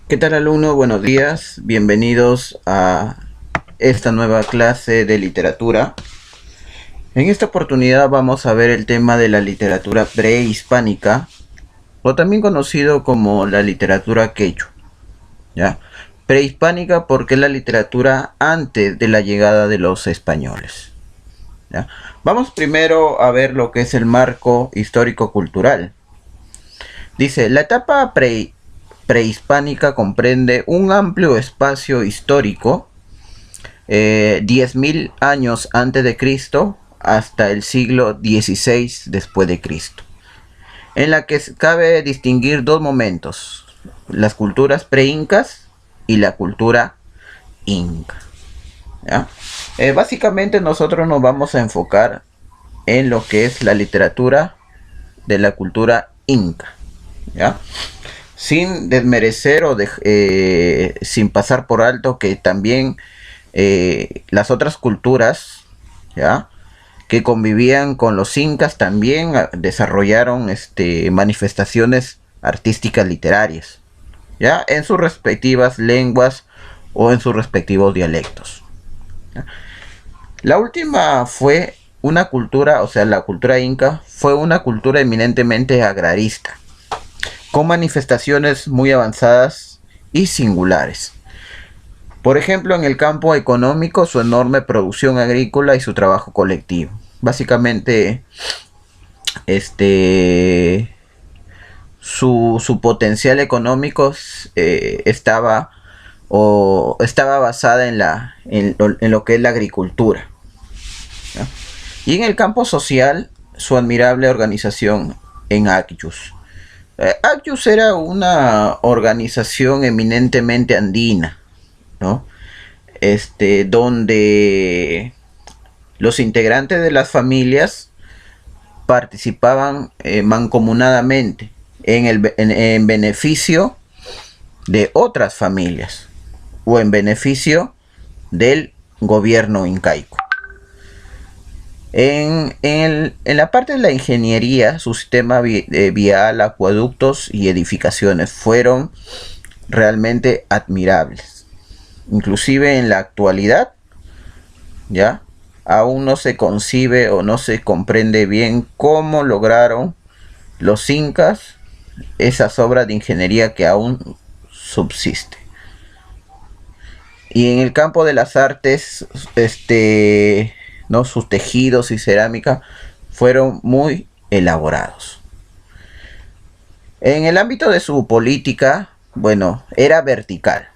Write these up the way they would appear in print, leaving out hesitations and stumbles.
¿Qué tal, alumno? Buenos días. Bienvenidos a esta nueva clase de literatura. En esta oportunidad vamos a ver el tema de la literatura prehispánica, o también conocido como la literatura quechua. ¿Ya? Prehispánica porque es la literatura antes de la llegada de los españoles. ¿Ya? Vamos primero a ver lo que es el marco histórico-cultural. Dice, la etapa prehispánica comprende un amplio espacio histórico, 10.000 años antes de Cristo hasta el siglo XVI después de Cristo, en la que cabe distinguir dos momentos: las culturas pre-incas y la cultura inca. ¿Ya? Básicamente nosotros nos vamos a enfocar en lo que es la literatura de la cultura inca, ¿ya? Sin desmerecer sin pasar por alto que también las otras culturas, ¿ya?, que convivían con los incas también desarrollaron manifestaciones artísticas literarias, ¿ya?, en sus respectivas lenguas o en sus respectivos dialectos, ¿ya? La última fue una cultura, o sea, la cultura inca fue una cultura eminentemente agrarista, con manifestaciones muy avanzadas y singulares. Por ejemplo, en el campo económico, su enorme producción agrícola y su trabajo colectivo. Básicamente, su potencial económico estaba basada en lo que es la agricultura, ¿no? Y en el campo social, su admirable organización en Acjus. Acjus era una organización eminentemente andina, ¿no? Donde los integrantes de las familias participaban mancomunadamente en beneficio de otras familias o en beneficio del gobierno incaico. En la parte de la ingeniería, su sistema vial, acueductos y edificaciones fueron realmente admirables. Inclusive en la actualidad, ¿ya?, aún no se concibe o no se comprende bien cómo lograron los incas esas obras de ingeniería que aún subsisten. Y en el campo de las artes, ¿no?, sus tejidos y cerámica fueron muy elaborados. En el ámbito de su política, bueno, era vertical,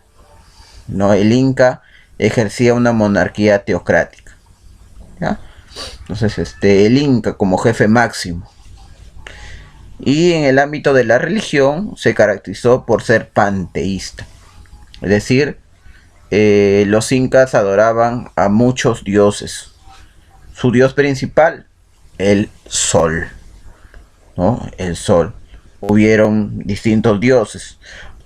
¿no? El Inca ejercía una monarquía teocrática, ¿ya? Entonces, el Inca como jefe máximo. Y en el ámbito de la religión se caracterizó por ser panteísta, es decir, los incas adoraban a muchos dioses. Su dios principal, el sol, ¿no? El sol. Hubieron distintos dioses,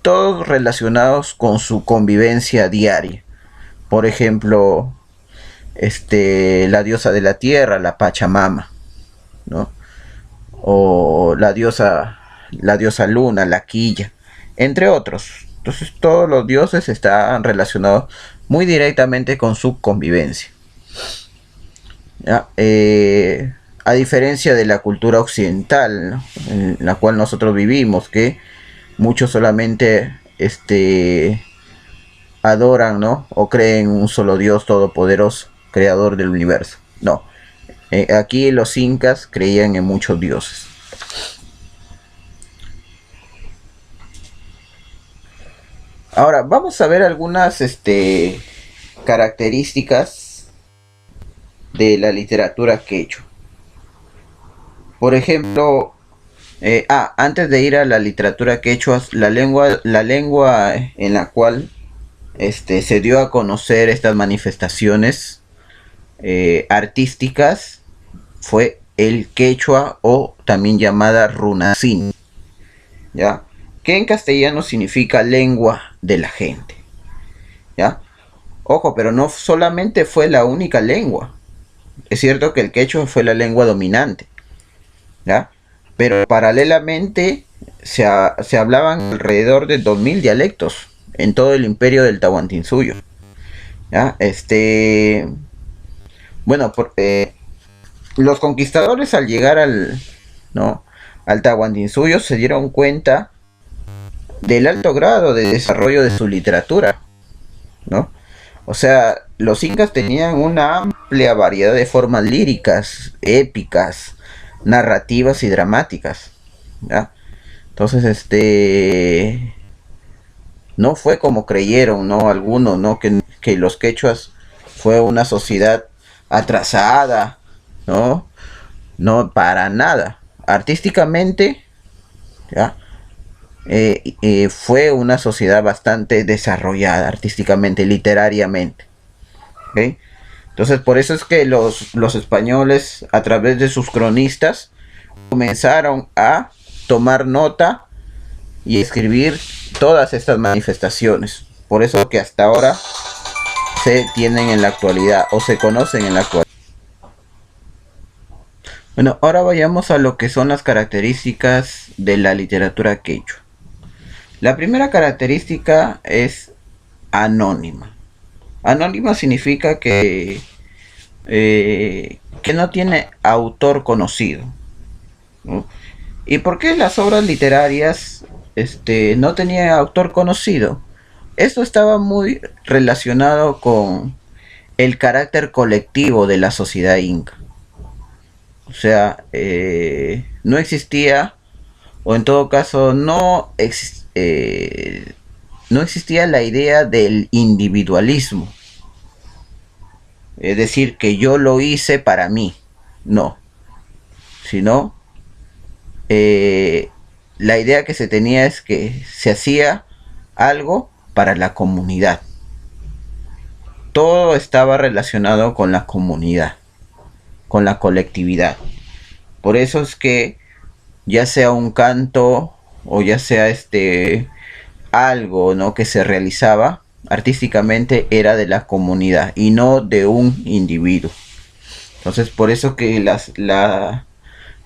todos relacionados con su convivencia diaria. Por ejemplo, la diosa de la tierra, la Pachamama, ¿no? O la diosa luna, la Quilla, entre otros. Entonces todos los dioses están relacionados muy directamente con su convivencia, ¿ya? A diferencia de la cultura occidental, ¿no?, en la cual nosotros vivimos, que muchos solamente adoran, ¿no?, o creen un solo Dios todopoderoso, creador del universo. No, aquí los incas creían en muchos dioses. Ahora vamos a ver algunas características de la literatura quechua. Por ejemplo, antes de ir a la literatura quechua, la lengua en la cual se dio a conocer estas manifestaciones artísticas fue el quechua, o también llamada runacín, ¿ya?, que en castellano significa lengua de la gente, ¿ya? Ojo, pero no solamente fue la única lengua. Es cierto que el quechua fue la lengua dominante, ¿ya?, pero paralelamente se hablaban alrededor de 2000 dialectos en todo el imperio del Tahuantinsuyo. ¿Ya? Bueno, los conquistadores al llegar ¿no? al Tahuantinsuyo se dieron cuenta del alto grado de desarrollo de su literatura, ¿no? O sea, los incas tenían una amplia variedad de formas líricas, épicas, narrativas y dramáticas, ¿ya? Entonces, no fue como creyeron, ¿no? Algunos, ¿no? Que los quechuas fue una sociedad atrasada, ¿no? No, para nada. Artísticamente, ¿ya? Fue una sociedad bastante desarrollada artísticamente, literariamente. ¿Okay? Entonces, por eso es que los españoles, a través de sus cronistas, comenzaron a tomar nota y escribir todas estas manifestaciones. Por eso que hasta ahora se tienen en la actualidad o se conocen en la actualidad. Bueno, ahora vayamos a lo que son las características de la literatura quechua. La primera característica es anónima. Anónima significa que no tiene autor conocido, ¿no? ¿Y por qué las obras literarias no tenían autor conocido? Esto estaba muy relacionado con el carácter colectivo de la sociedad inca. O sea, no existía, o en todo caso no existía la idea del individualismo. Es decir, que yo lo hice para mí. No. Sino, la idea que se tenía es que se hacía algo para la comunidad. Todo estaba relacionado con la comunidad, con la colectividad. Por eso es que ya sea un canto o ya sea algo, ¿no?, que se realizaba artísticamente, era de la comunidad y no de un individuo. Entonces, por eso que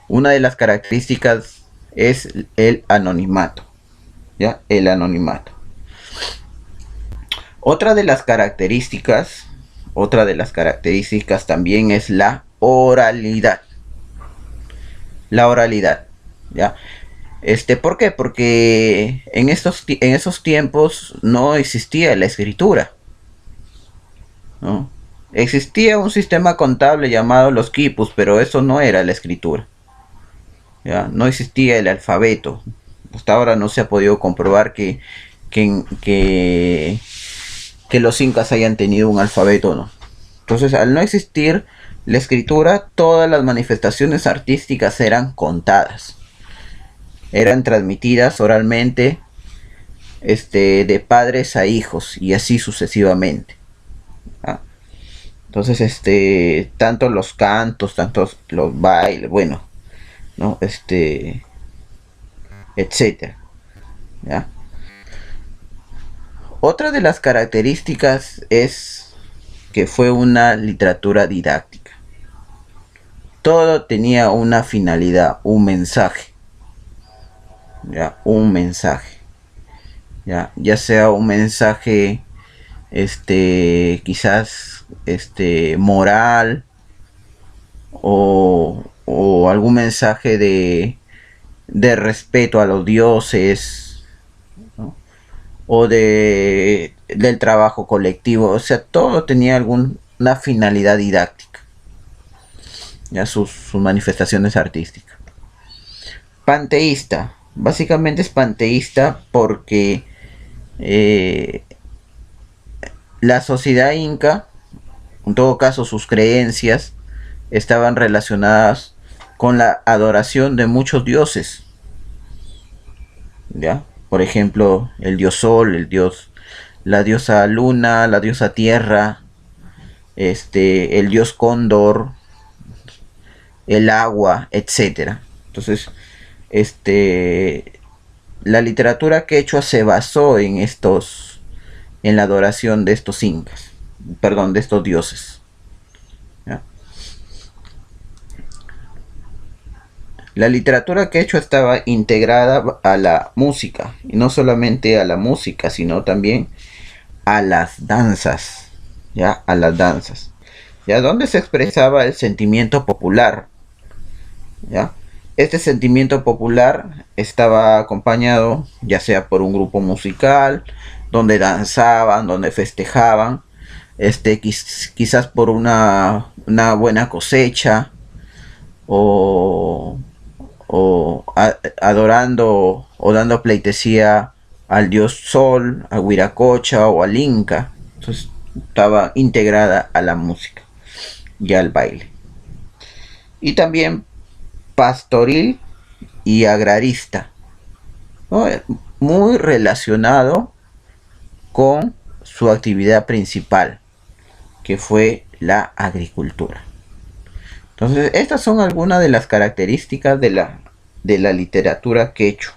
una de las características es el anonimato, ¿ya? El anonimato. Otra de las características también es la oralidad. La oralidad, ¿ya? ¿Por qué? Porque en esos tiempos no existía la escritura, ¿no? Existía un sistema contable llamado los quipus, pero eso no era la escritura, ¿ya? No existía el alfabeto. Hasta ahora no se ha podido comprobar que los incas hayan tenido un alfabeto, ¿no? Entonces, al no existir la escritura, todas las manifestaciones artísticas eran contadas. Eran transmitidas oralmente, de padres a hijos y así sucesivamente. ¿Ah? Entonces, tanto los cantos, tanto los bailes, bueno, ¿no? Etcétera. ¿Ya? Otra de las características es que fue una literatura didáctica. Todo tenía una finalidad, un mensaje. ¿Ya? Un mensaje. Ya sea un mensaje quizás moral o algún mensaje de respeto a los dioses, ¿no? O del trabajo colectivo. O sea, todo tenía alguna finalidad didáctica, ya sus manifestaciones artísticas. Panteísta, básicamente es panteísta porque la sociedad inca, en todo caso sus creencias, estaban relacionadas con la adoración de muchos dioses, ¿ya? Por ejemplo, el dios sol, la diosa luna, la diosa tierra, el dios cóndor, el agua, etcétera. Entonces, la literatura quechua se basó en la adoración de estos incas, perdón, de estos dioses, ¿ya? La literatura quechua estaba integrada a la música, y no solamente a la música, sino también a las danzas, ya, a las danzas, ya, donde se expresaba el sentimiento popular, ya. Este sentimiento popular estaba acompañado ya sea por un grupo musical, donde danzaban, donde festejaban, quizás por una buena cosecha, o, adorando o dando pleitesía al dios Sol, a Huiracocha o al Inca. Entonces estaba integrada a la música y al baile. Y también pastoril y agrarista, ¿no? Muy relacionado con su actividad principal, que fue la agricultura. Entonces, estas son algunas de las características de la literatura quechua.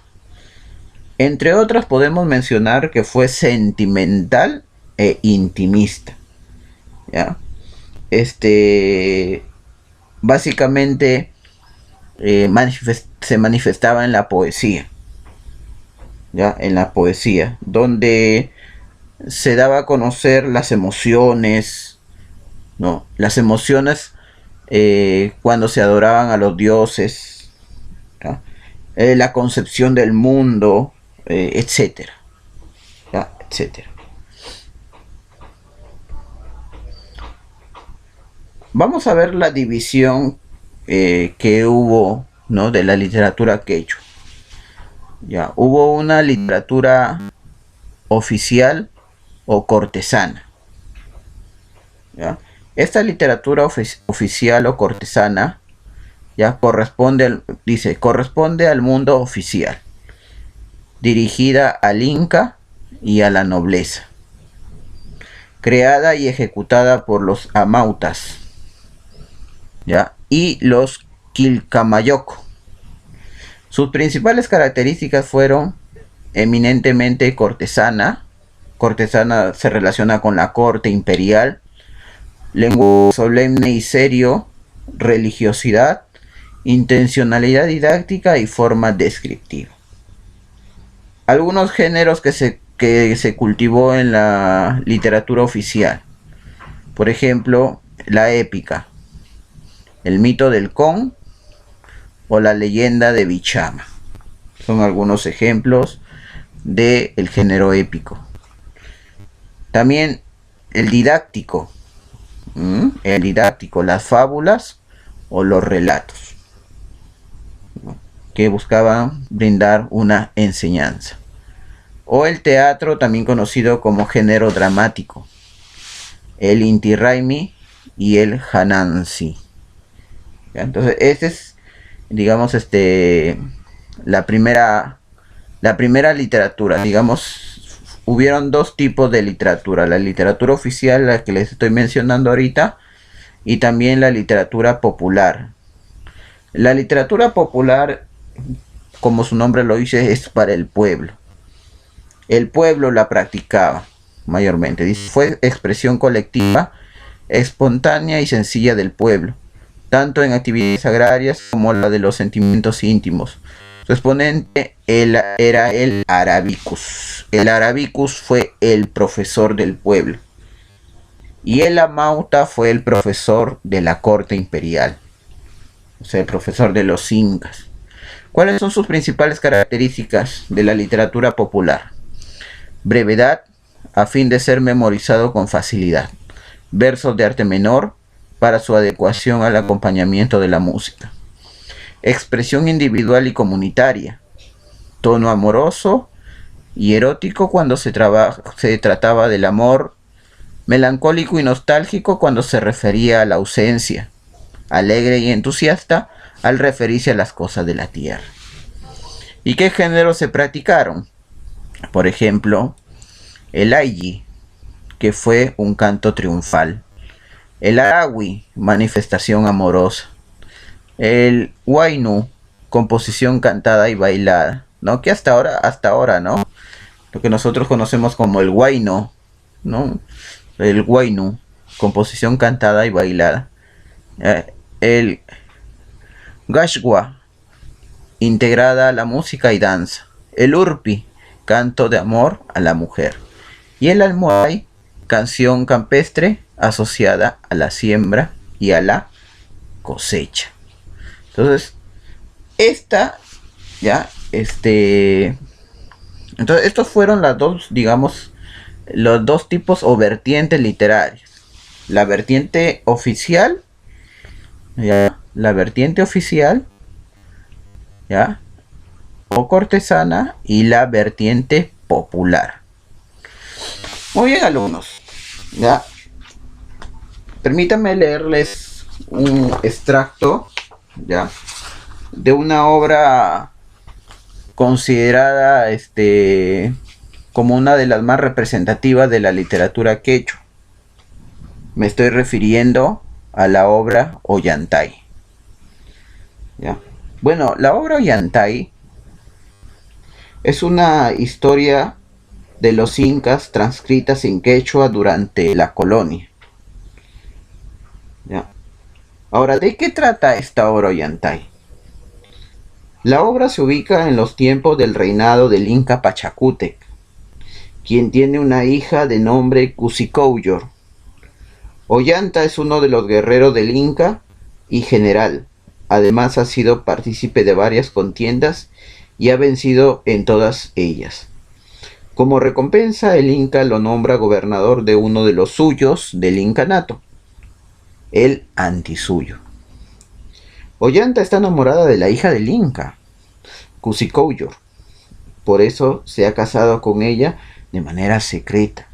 Entre otras, podemos mencionar que fue sentimental e intimista, ¿ya? Básicamente se manifestaba en la poesía, ¿ya? En la poesía, donde se daba a conocer las emociones, ¿no? Las emociones cuando se adoraban a los dioses, ¿ya? La concepción del mundo, etcétera, ¿ya? Etcétera. Vamos a ver la división que hubo, ¿no? De la literatura quechua. Ya, hubo una literatura oficial o cortesana, ¿ya? Esta literatura oficial o cortesana, ya, corresponde al mundo oficial, dirigida al Inca y a la nobleza, creada y ejecutada por los amautas, ¿ya? Y los Quilcamayoco. Sus principales características fueron eminentemente cortesana. Cortesana se relaciona con la corte imperial, lenguaje solemne y serio, religiosidad, intencionalidad didáctica y forma descriptiva. Algunos géneros que se cultivó en la literatura oficial: por ejemplo, la épica, el mito del Con o la leyenda de Bichama. Son algunos ejemplos del género épico. También el didáctico, las fábulas o los relatos, ¿no? Que buscaban brindar una enseñanza. O el teatro, también conocido como género dramático, el Inti Raymi y el Hanansi. Entonces, este es, digamos, la primera literatura. Digamos, hubieron dos tipos de literatura: la literatura oficial, la que les estoy mencionando ahorita, y también la literatura popular. La literatura popular, como su nombre lo dice, es para el pueblo. El pueblo la practicaba mayormente. Dice, fue expresión colectiva, espontánea y sencilla del pueblo, tanto en actividades agrarias como la de los sentimientos íntimos. Su exponente era el Arabicus. El Arabicus fue el profesor del pueblo, y el Amauta fue el profesor de la corte imperial, o sea, el profesor de los incas. ¿Cuáles son sus principales características de la literatura popular? Brevedad, a fin de ser memorizado con facilidad. Versos de arte menor, para su adecuación al acompañamiento de la música. Expresión individual y comunitaria. Tono amoroso y erótico cuando se trataba del amor. Melancólico y nostálgico cuando se refería a la ausencia. Alegre y entusiasta al referirse a las cosas de la tierra. ¿Y qué géneros se practicaron? Por ejemplo, el Ayi, que fue un canto triunfal. El Arawi, manifestación amorosa. El Huaynu, composición cantada y bailada, ¿no? Que hasta ahora, ¿no? Lo que nosotros conocemos como el Huayno, ¿no? El Huaynu, composición cantada y bailada. El Gashwa, integrada a la música y danza. El urpi, canto de amor a la mujer. Y el almohai, canción campestre asociada a la siembra y a la cosecha. Entonces, entonces estos fueron las dos, digamos, los dos tipos o vertientes literarias. La vertiente oficial, ¿ya? La vertiente oficial, ¿ya? O cortesana, y la vertiente popular. Muy bien, alumnos, ¿ya? Permítanme leerles un extracto, ¿ya?, de una obra considerada como una de las más representativas de la literatura quechua. Me estoy refiriendo a la obra Ollantay. ¿Ya? Bueno, la obra Ollantay es una historia de los incas transcritas en quechua durante la colonia. ¿Ya? Ahora, ¿de qué trata esta obra Ollantay? La obra se ubica en los tiempos del reinado del Inca Pachacútec, quien tiene una hija de nombre Cusicouyor. Ollanta es uno de los guerreros del Inca y general. Además ha sido partícipe de varias contiendas y ha vencido en todas ellas. Como recompensa, el Inca lo nombra gobernador de uno de los suyos del incanato, el Antisuyo. Ollanta está enamorada de la hija del Inca, Cusicouyor. Por eso se ha casado con ella de manera secreta.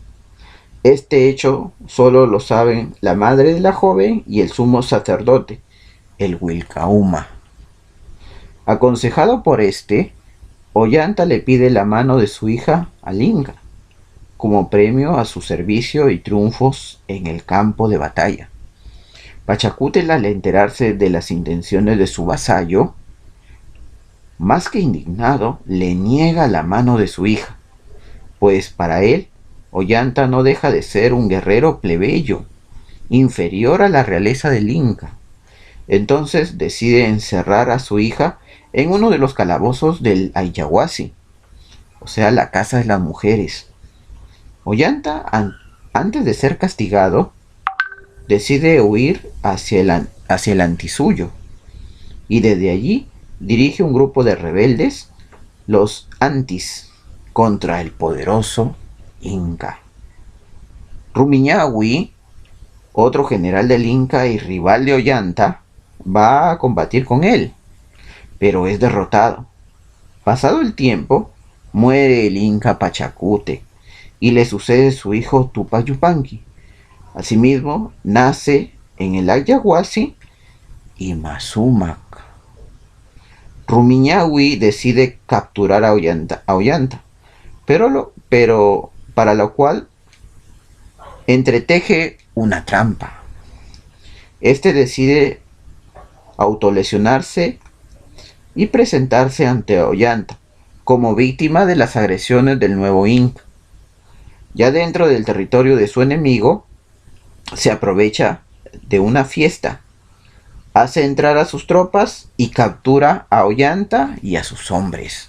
Este hecho solo lo saben la madre de la joven y el sumo sacerdote, el Wilcauma. Aconsejado por Ollanta le pide la mano de su hija al Inca, como premio a su servicio y triunfos en el campo de batalla. Pachacútec, al enterarse de las intenciones de su vasallo, más que indignado, le niega la mano de su hija, pues para él, Ollanta no deja de ser un guerrero plebeyo, inferior a la realeza del Inca. Entonces decide encerrar a su hija en uno de los calabozos del Ayahuasi, o sea, la casa de las mujeres. Ollanta, antes de ser castigado, decide huir hacia el Antisuyo, y desde allí dirige un grupo de rebeldes, los Antis, contra el poderoso Inca. Rumiñahui, otro general del Inca y rival de Ollanta, va a combatir con él, pero es derrotado. Pasado el tiempo, muere el Inca Pachacútec y le sucede su hijo Tupac Yupanqui. Asimismo, nace en el Ayahuasi Imazumac. Rumiñahui decide capturar a Ollanta, pero para lo cual entreteje una trampa. Decide autolesionarse y presentarse ante Ollanta como víctima de las agresiones del nuevo Inca. Ya dentro del territorio de su enemigo, se aprovecha de una fiesta, hace entrar a sus tropas y captura a Ollanta y a sus hombres.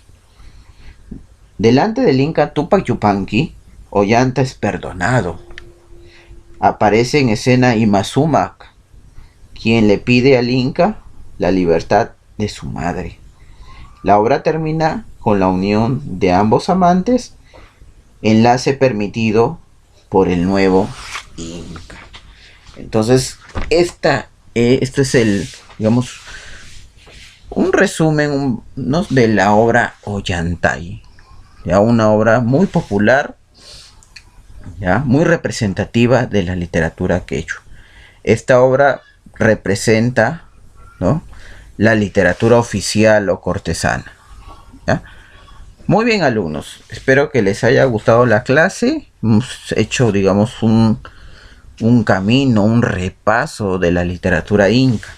Delante del Inca Tupac Yupanqui, Ollanta es perdonado. Aparece en escena Imazumac, quien le pide al Inca la libertad de su madre. La obra termina con la unión de ambos amantes, enlace permitido por el nuevo Inca. Entonces, este es el, digamos, un resumen ¿no?, de la obra Ollantay. Ya, una obra muy popular, ya, muy representativa de la literatura quechua. Esta obra representa, ¿no?, la literatura oficial o cortesana. ¿Ya? Muy bien, alumnos, espero que les haya gustado la clase. Hemos hecho, digamos, un camino, un repaso de la literatura inca.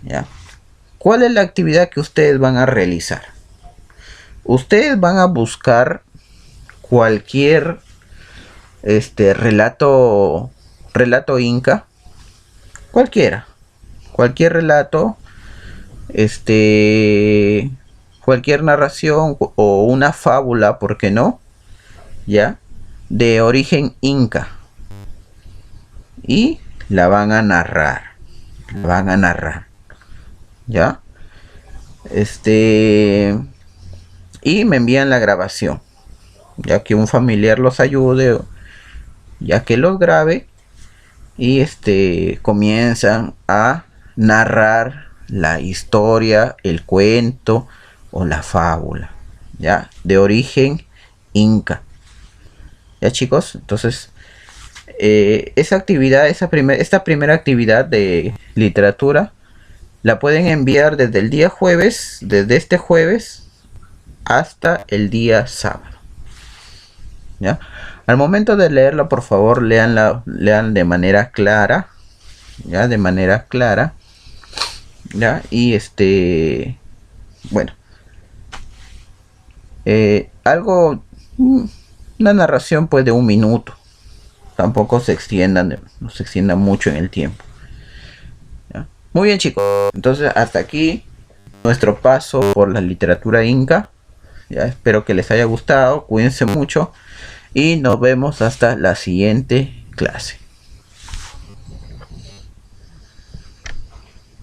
¿Ya? ¿Cuál es la actividad que ustedes van a realizar? Ustedes van a buscar cualquier relato inca, cualquier relato cualquier narración o una fábula, ¿por qué no? ¿Ya? De origen inca. Y la van a narrar. La van a narrar. ¿Ya? Y me envían la grabación. Ya que un familiar los ayude, ya que los grabe. Y comienzan a narrar la historia, el cuento o la fábula, ya, de origen inca. Ya, chicos, entonces esa actividad, esta primera actividad de literatura la pueden enviar desde el día jueves, desde este jueves hasta el día sábado. ¿Ya? Al momento de leerla, por favor, lean de manera clara, ya, de manera clara, ya, y bueno, una narración pues de 1 minuto, tampoco no se extiendan mucho en el tiempo. ¿Ya? Muy bien, chicos, entonces hasta aquí nuestro paso por la literatura inca. Ya, espero que les haya gustado, cuídense mucho y nos vemos hasta la siguiente clase.